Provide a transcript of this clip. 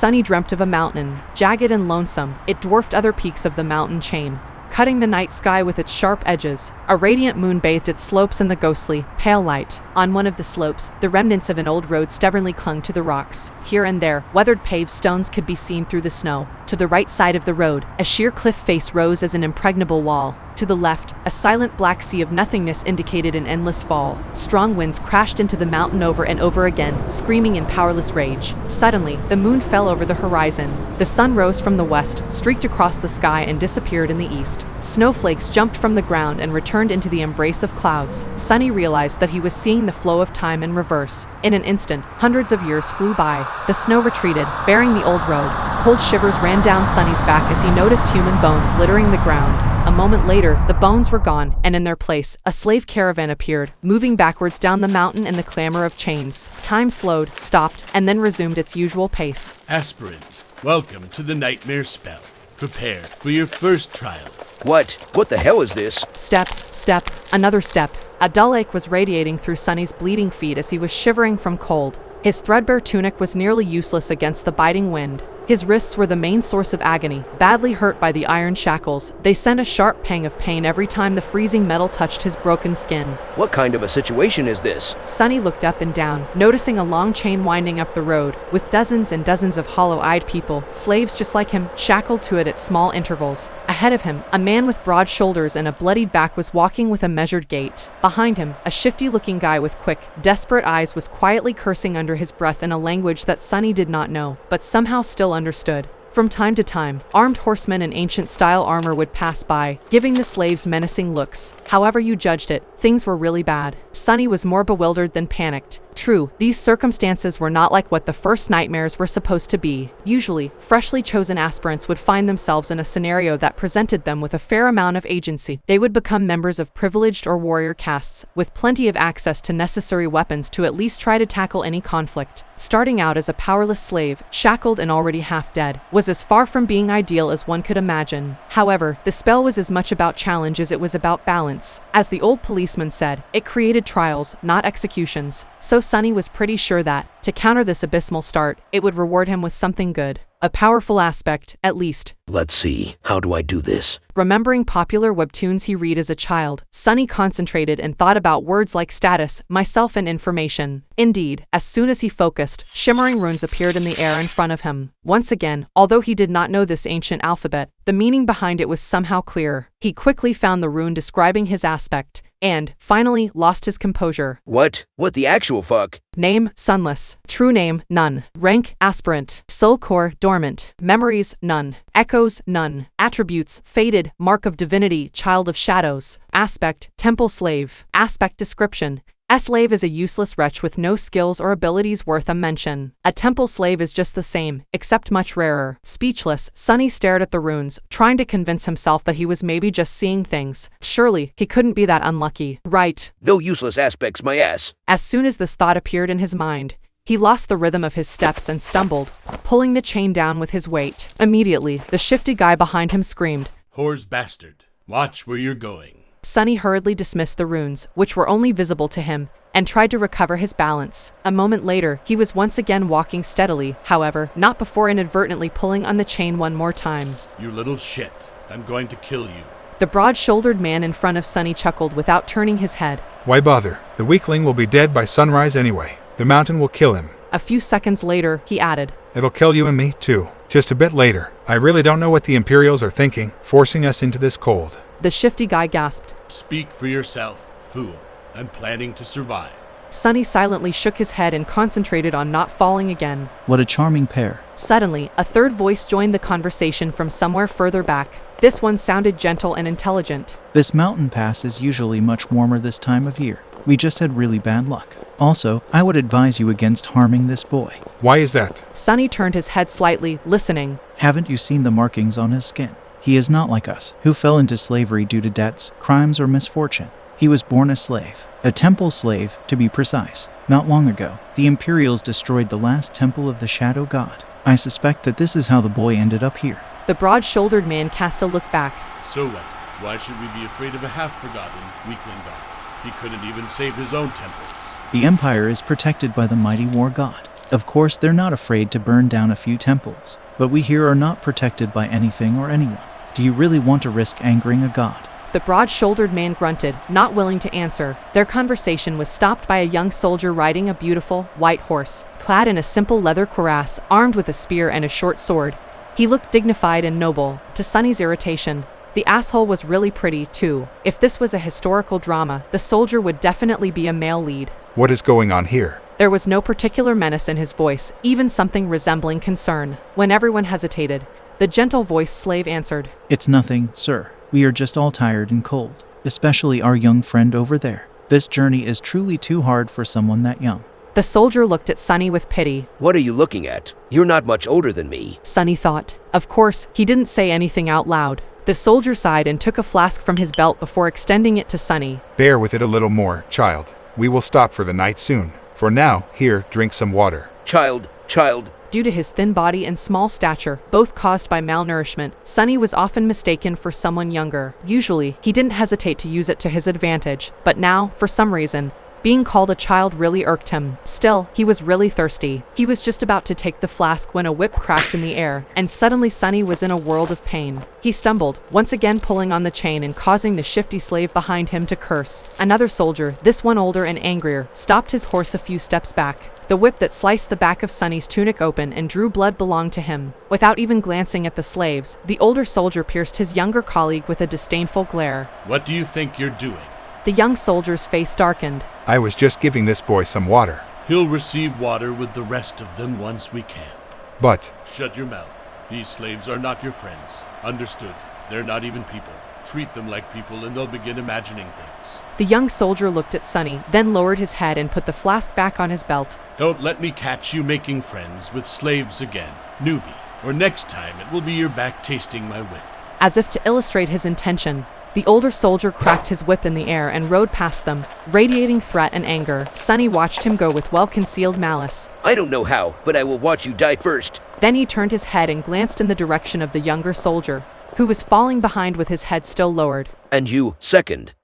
Sunny dreamt of a mountain. Jagged and lonesome, it dwarfed other peaks of the mountain chain, cutting the night sky with its sharp edges. A radiant moon bathed its slopes in the ghostly, pale light. On one of the slopes, the remnants of an old road stubbornly clung to the rocks. Here and there, weathered paved stones could be seen through the snow. To the right side of the road, a sheer cliff face rose as an impregnable wall. To the left, a silent black sea of nothingness indicated an endless fall. Strong winds crashed into the mountain over and over again, screaming in powerless rage. Suddenly, the moon fell over the horizon. The sun rose from the west, streaked across the sky, and disappeared in the east. Snowflakes jumped from the ground and returned into the embrace of clouds. Sunny realized that he was seeing the flow of time in reverse. In an instant, hundreds of years flew by. The snow retreated, bearing the old road. Cold shivers ran down Sunny's back as he noticed human bones littering the ground. A moment later, the bones were gone, and in their place, a slave caravan appeared, moving backwards down the mountain in the clamor of chains. Time slowed, stopped, and then resumed its usual pace. Aspirant, welcome to the nightmare spell. Prepare for your first trial. What the hell is this? Step, another step. A dull ache was radiating through Sunny's bleeding feet as he was shivering from cold. His threadbare tunic was nearly useless against the biting wind. His wrists were the main source of agony. Badly hurt by the iron shackles, they sent a sharp pang of pain every time the freezing metal touched his broken skin. What kind of a situation is this? Sunny looked up and down, noticing a long chain winding up the road, with dozens and dozens of hollow-eyed people, slaves just like him, shackled to it at small intervals. Ahead of him, a man with broad shoulders and a bloodied back was walking with a measured gait. Behind him, a shifty-looking guy with quick, desperate eyes was quietly cursing under his breath in a language that Sunny did not know, but somehow still understood. From time to time, armed horsemen in ancient-style armor would pass by, giving the slaves menacing looks. However you judged it, things were really bad. Sunny was more bewildered than panicked. True, these circumstances were not like what the first nightmares were supposed to be. Usually, freshly chosen aspirants would find themselves in a scenario that presented them with a fair amount of agency. They would become members of privileged or warrior castes, with plenty of access to necessary weapons to at least try to tackle any conflict. Starting out as a powerless slave, shackled and already half dead, was as far from being ideal as one could imagine. However, the spell was as much about challenge as it was about balance. As the old policeman said, it created trials, not executions. So Sunny was pretty sure that, to counter this abysmal start, it would reward him with something good. A powerful aspect, at least. Let's see, how do I do this? Remembering popular webtoons he read as a child, Sunny concentrated and thought about words like status, myself, and information. Indeed, as soon as he focused, shimmering runes appeared in the air in front of him. Once again, although he did not know this ancient alphabet, the meaning behind it was somehow clear. He quickly found the rune describing his aspect, and, finally, lost his composure. What the actual fuck? Name, sunless. True name, none. Rank, aspirant. Soul core, dormant. Memories, none. Echoes, none. Attributes, faded. Mark of divinity, child of shadows. Aspect, temple slave. Aspect description. A slave is a useless wretch with no skills or abilities worth a mention. A temple slave is just the same, except much rarer. Speechless, Sunny stared at the runes, trying to convince himself that he was maybe just seeing things. Surely, he couldn't be that unlucky. Right. No useless aspects, my ass. As soon as this thought appeared in his mind, he lost the rhythm of his steps and stumbled, pulling the chain down with his weight. Immediately, the shifty guy behind him screamed, "Whore's bastard, watch where you're going." Sunny hurriedly dismissed the runes, which were only visible to him, and tried to recover his balance. A moment later, he was once again walking steadily, however, not before inadvertently pulling on the chain one more time. "You little shit, I'm going to kill you." The broad-shouldered man in front of Sunny chuckled without turning his head. Why bother? The weakling will be dead by sunrise anyway. The mountain will kill him. A few seconds later, he added, It'll kill you and me, too. Just a bit later. I really don't know what the Imperials are thinking, forcing us into this cold. The shifty guy gasped. "Speak for yourself, fool. I'm planning to survive." Sunny silently shook his head and concentrated on not falling again. What a charming pair. Suddenly, a third voice joined the conversation from somewhere further back. This one sounded gentle and intelligent. This mountain pass is usually much warmer this time of year. We just had really bad luck. Also, I would advise you against harming this boy. Why is that? Sunny turned his head slightly, listening. Haven't you seen the markings on his skin? He is not like us, who fell into slavery due to debts, crimes, or misfortune. He was born a slave. A temple slave, to be precise. Not long ago, the Imperials destroyed the last temple of the Shadow God. I suspect that this is how the boy ended up here. The broad-shouldered man cast a look back. "So what? Why should we be afraid of a half-forgotten weakling god? He couldn't even save his own temples." The Empire is protected by the mighty war god. Of course, they're not afraid to burn down a few temples, but we here are not protected by anything or anyone. Do you really want to risk angering a god? The broad-shouldered man grunted, not willing to answer. Their conversation was stopped by a young soldier riding a beautiful, white horse, clad in a simple leather cuirass, armed with a spear and a short sword. He looked dignified and noble. To Sonny's irritation, the asshole was really pretty, too. If this was a historical drama, the soldier would definitely be a male lead. What is going on here? There was no particular menace in his voice, even something resembling concern. When everyone hesitated, the gentle voiced slave answered, It's nothing, sir. We are just all tired and cold, especially our young friend over there. This journey is truly too hard for someone that young. The soldier looked at Sonny with pity. What are you looking at? You're not much older than me. Sonny thought. Of course, he didn't say anything out loud. The soldier sighed and took a flask from his belt before extending it to Sonny. Bear with it a little more, child. We will stop for the night soon. For now, here, drink some water. Child. Due to his thin body and small stature, both caused by malnourishment, Sonny was often mistaken for someone younger. Usually, he didn't hesitate to use it to his advantage, but now, for some reason, being called a child really irked him. Still, he was really thirsty. He was just about to take the flask when a whip cracked in the air, and suddenly Sonny was in a world of pain. He stumbled, once again pulling on the chain and causing the shifty slave behind him to curse. Another soldier, this one older and angrier, stopped his horse a few steps back. The whip that sliced the back of Sonny's tunic open and drew blood belonged to him. Without even glancing at the slaves, the older soldier pierced his younger colleague with a disdainful glare. What do you think you're doing? The young soldier's face darkened. I was just giving this boy some water. He'll receive water with the rest of them once we camp. But Shut your mouth. These slaves are not your friends. Understood. They're not even people. Treat them like people and they'll begin imagining things. The young soldier looked at Sonny, then lowered his head and put the flask back on his belt. Don't let me catch you making friends with slaves again, newbie, or next time it will be your back tasting my whip. As if to illustrate his intention, the older soldier cracked his whip in the air and rode past them, radiating threat and anger. Sonny watched him go with well-concealed malice. I don't know how, but I will watch you die first. Then he turned his head and glanced in the direction of the younger soldier, who was falling behind with his head still lowered. And you, second.